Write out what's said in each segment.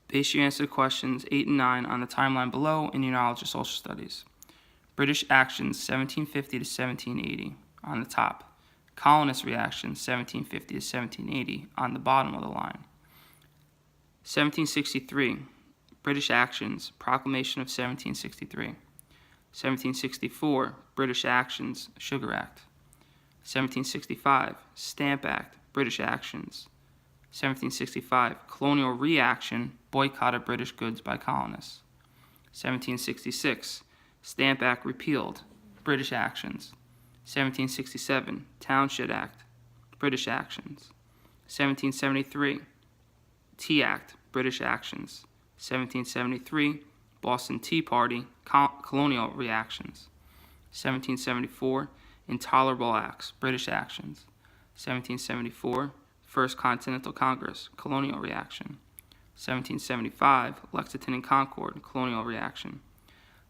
Base your answer to questions 8 and 9 on the timeline below in your knowledge of social studies. British actions 1750 to 1780 on the top. Colonist reactions 1750 to 1780 on the bottom of the line. 1763, British actions, Proclamation of 1763. 1764, British actions, Sugar Act. 1765, Stamp Act, British actions. 1765, colonial reaction, boycott of British goods by colonists. 1766, Stamp Act repealed, British actions. 1767, Townshend Act, British actions. 1773, Tea Act, British actions. 1773, Boston Tea Party, colonial reactions. 1774, Intolerable Acts, British actions. 1774, First Continental Congress, colonial reaction. 1775, Lexington and Concord, colonial reaction.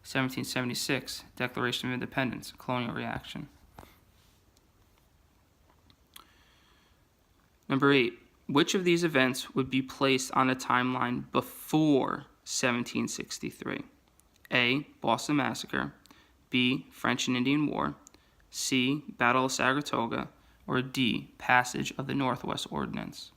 1776, Declaration of Independence, colonial reaction. Number 8, which of these events would be placed on a timeline before 1763? A, Boston Massacre, B, French and Indian War, C, Battle of Saratoga, or D, passage of the Northwest Ordinance.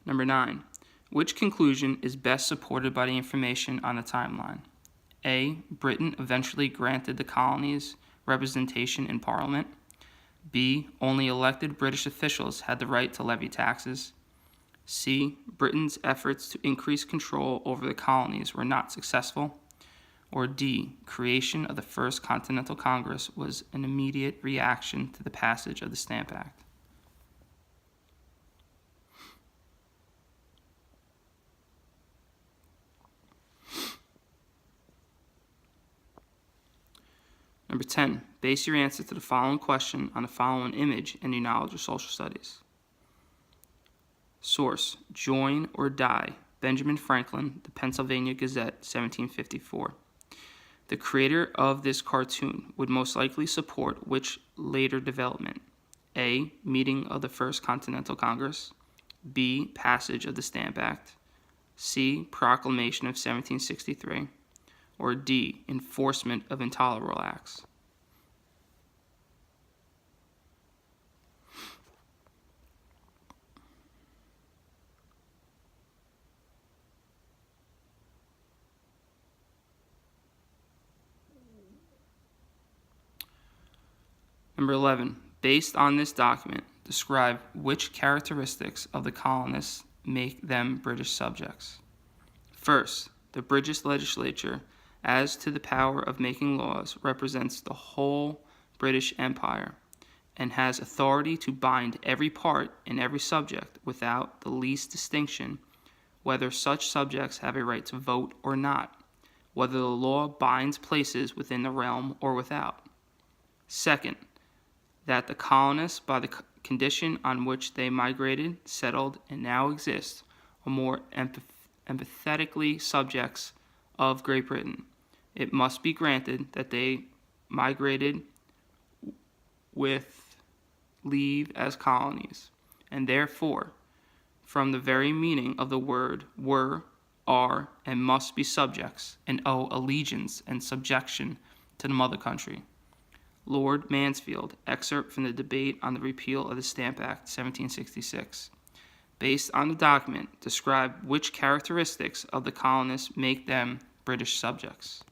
Number 9, which conclusion is best supported by the information on the timeline? A, Britain eventually granted the colonies representation in Parliament. B, only elected British officials had the right to levy taxes. C, Britain's efforts to increase control over the colonies were not successful. Or D, creation of the First Continental Congress was an immediate reaction to the passage of the Stamp Act. Number 10, base your answer to the following question on the following image in your knowledge of social studies. Source, Join or Die, Benjamin Franklin, The Pennsylvania Gazette, 1754. The creator of this cartoon would most likely support which later development? A, meeting of the First Continental Congress. B, passage of the Stamp Act. C, proclamation of 1763. Or D, enforcement of intolerable acts. Number 11, based on this document, describe which characteristics of the colonists make them British subjects. First, the British legislature, as to the power of making laws, represents the whole British Empire and has authority to bind every part and every subject without the least distinction, whether such subjects have a right to vote or not, whether the law binds places within the realm or without. Second, that the colonists, by the condition on which they migrated, settled, and now exist, are more empathetically subjects of Great Britain. It must be granted that they migrated with leave as colonies, and therefore, from the very meaning of the word, were, are, and must be subjects, and owe allegiance and subjection to the mother country. Lord Mansfield, excerpt from the debate on the repeal of the Stamp Act, 1766. Based on the document, describe which characteristics of the colonists make them British subjects.